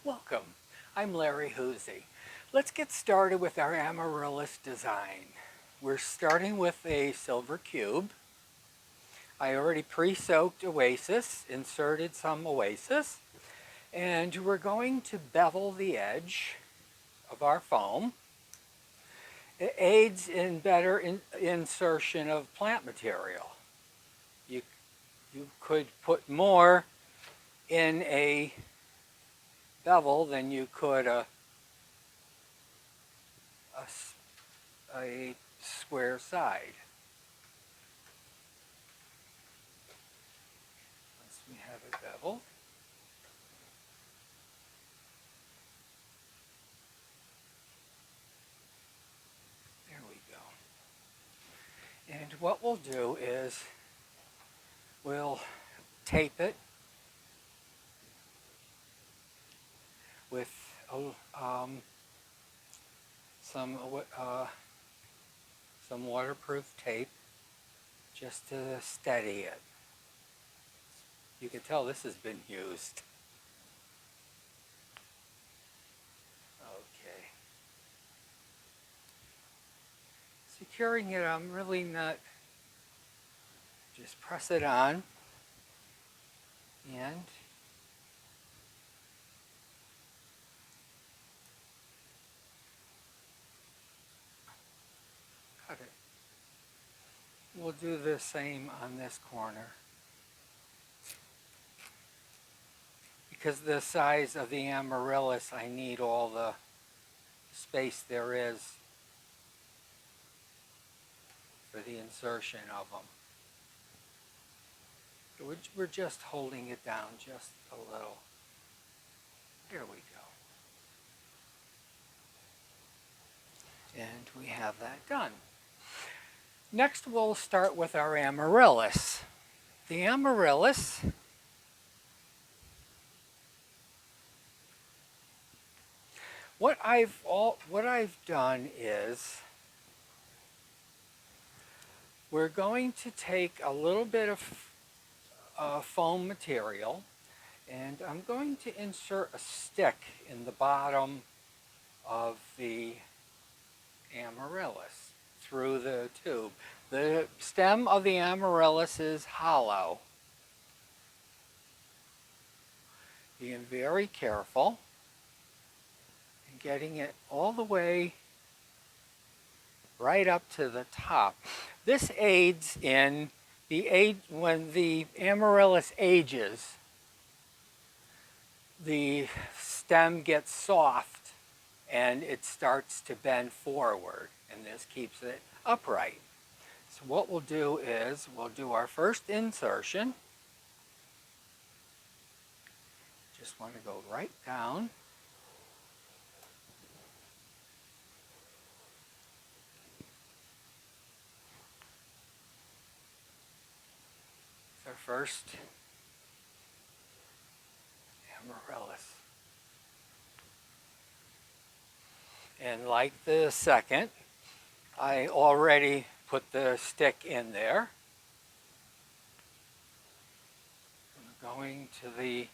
Welcome, I'm Larry Hoosie. Let's get started with our Amaryllis design. We're starting with a silver cube. I already pre-soaked Oasis, inserted some Oasis, and we're going to bevel the edge of our foam. It aids in better insertion of plant material. You could put more in a bevel than you could a square side. Once we have it beveled, there we go. And what we'll do is we'll tape it with some waterproof tape just to steady it. You can tell this has been used. Okay. Securing it, I'm really not, just press it on and cut it. We'll do the same on this corner. Because the size of the amaryllis, I need all the space there is for the insertion of them. We're just holding it down just a little. Here we go. And we have that done. Next we'll start with our amaryllis. The amaryllis what I've done is we're going to take a little bit of foam material and I'm going to insert a stick in the bottom of the amaryllis through the tube. The stem of the amaryllis is hollow. Being very careful and getting it all the way right up to the top. This aids in when the amaryllis ages, the stem gets soft and it starts to bend forward, and this keeps it upright. So what we'll do is we'll do our first insertion. Just want to go right down. Our first amaryllis. And like the second, I already put the stick in there. I'm going to the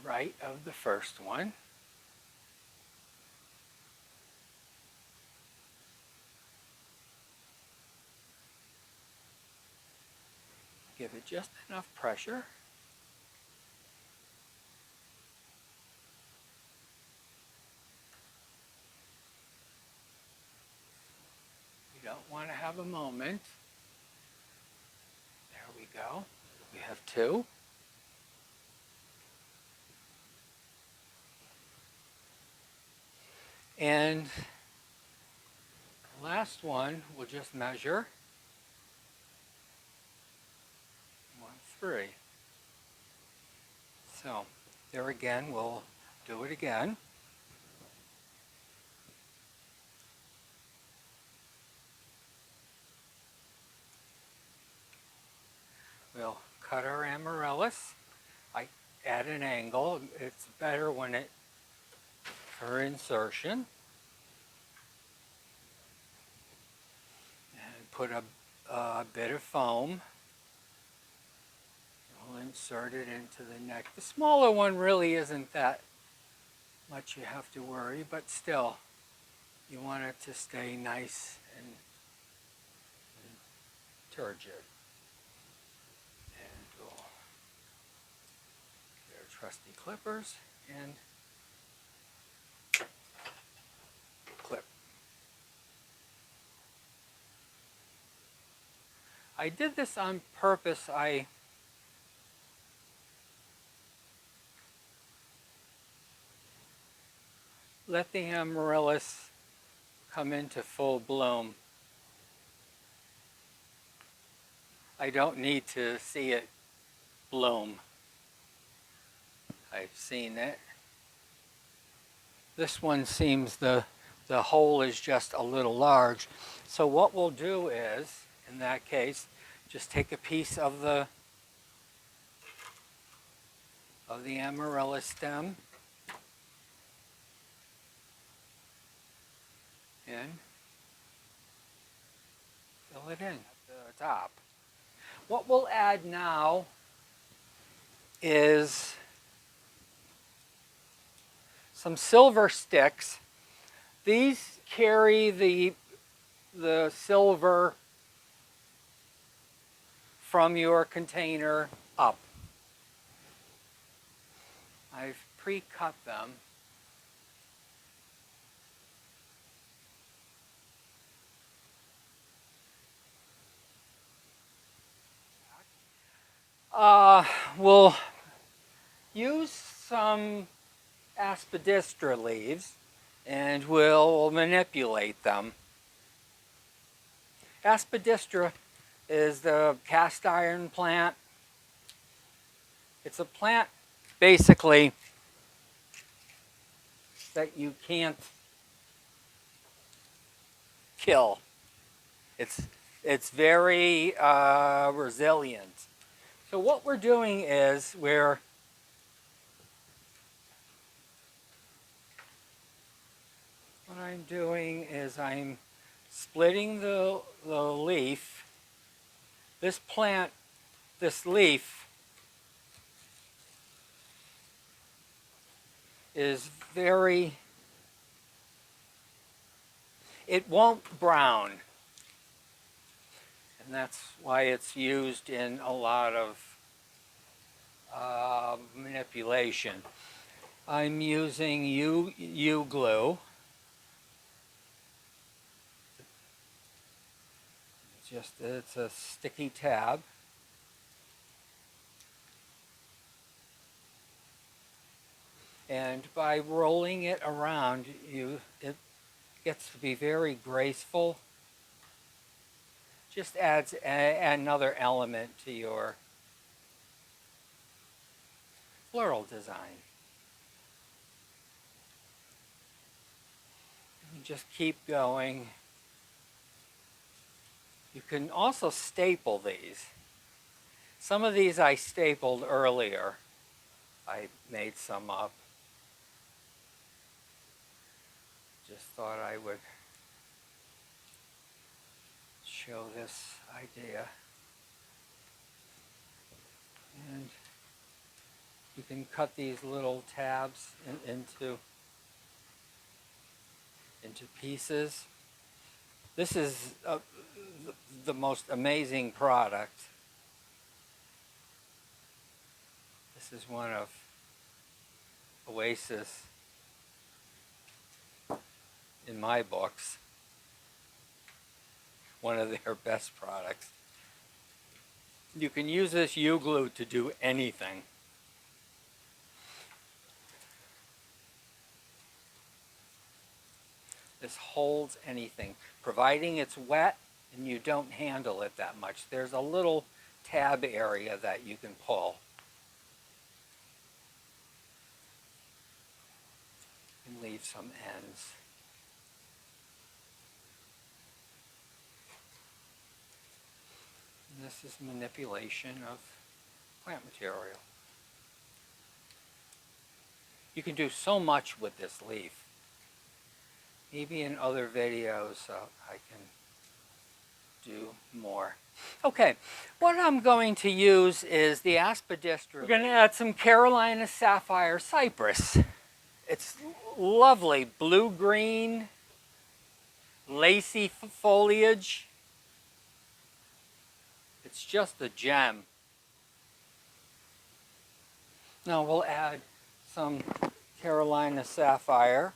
right of the first one. Give it just enough pressure. You don't want to have a moment. There we go. We have two. And the last one, we'll just measure. 3. So there again, we'll do it again. We'll cut our amaryllis. I add an angle. It's better when it for insertion. And put a bit of foam. We'll insert it into the neck. The smaller one really isn't that much you have to worry, but still, you want it to stay nice and turgid. And we'll get our trusty clippers and clip. I did this on purpose. I let the amaryllis come into full bloom. I don't need to see it bloom. I've seen it. This one seems the hole is just a little large. So what we'll do is, in that case, just take a piece of the amaryllis stem and fill it in at the top. What we'll add now is some silver sticks. These carry the silver from your container up. I've pre-cut them. We'll use some aspidistra leaves and we'll manipulate them. Aspidistra is the cast iron plant. It's a plant basically that you can't kill. It's very resilient. So what we're doing is I'm splitting the leaf. This plant, this leaf is very, it won't brown. And that's why it's used in a lot of manipulation. I'm using Uglu. It's a sticky tab. And by rolling it around, it gets to be very graceful. Just adds another element to your floral design. And just keep going. You can also staple these. Some of these I stapled earlier. I made some up. Just thought I would show this idea. And you can cut these little tabs into pieces. This is the most amazing product. This is one of Oasis, in my books, one of their best products. You can use this Uglu to do anything. This holds anything, providing it's wet and you don't handle it that much. There's a little tab area that you can pull. And leave some ends. And this is manipulation of plant material. You can do so much with this leaf. Maybe in other videos I can do more. Okay, what I'm going to use is the aspidistra. We're going to add some Carolina Sapphire Cypress. It's lovely blue-green, lacy foliage. It's just a gem. Now we'll add some Carolina Sapphire.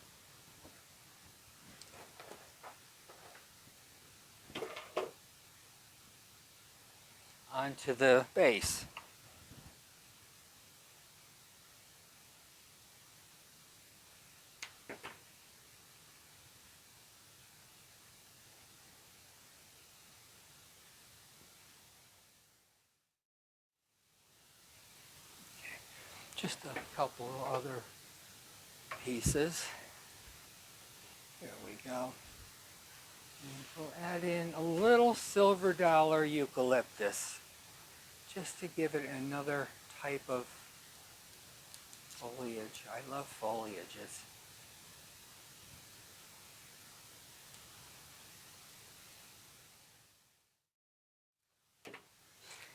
Onto the base. Just a couple of other pieces. There we go. And we'll add in a little silver dollar eucalyptus, just to give it another type of foliage. I love foliages.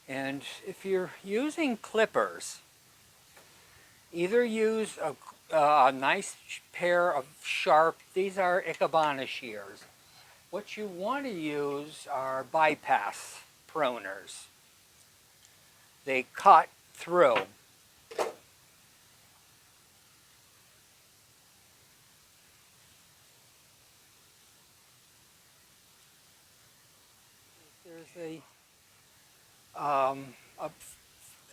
And if you're using clippers, either use a nice pair of sharp, these are Ikebana shears. What you want to use are bypass pruners. They cut through. There's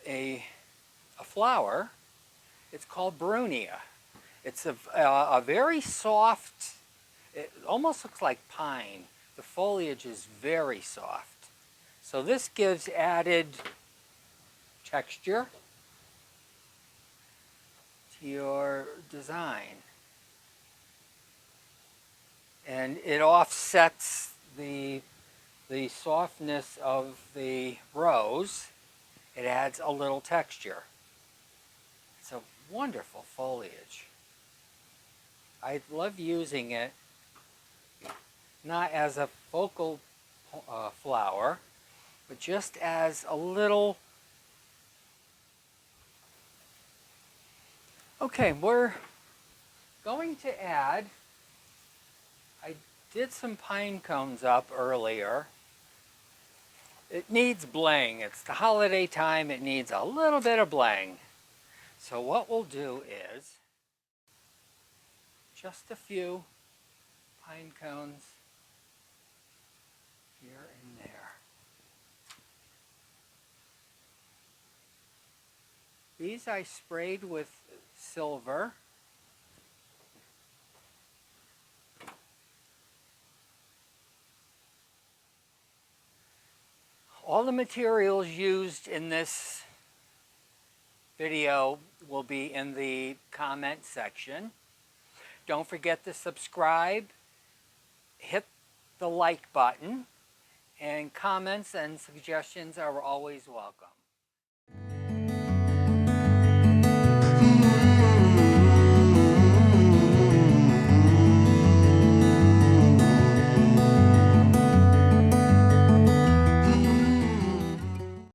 a flower. It's called Brunia. It's a very soft, it almost looks like pine. The foliage is very soft. So this gives added texture to your design. And it offsets the softness of the rose. It adds a little texture. It's a wonderful foliage. I love using it not as a focal flower, but just as a little. Okay, we're going to add, I did some pine cones up earlier. It needs bling. It's the holiday time. It needs a little bit of bling. So what we'll do is just a few pine cones here and there. These I sprayed with silver. All the materials used in this video will be in the comment section. Don't forget to subscribe, hit the like button, and comments and suggestions are always welcome.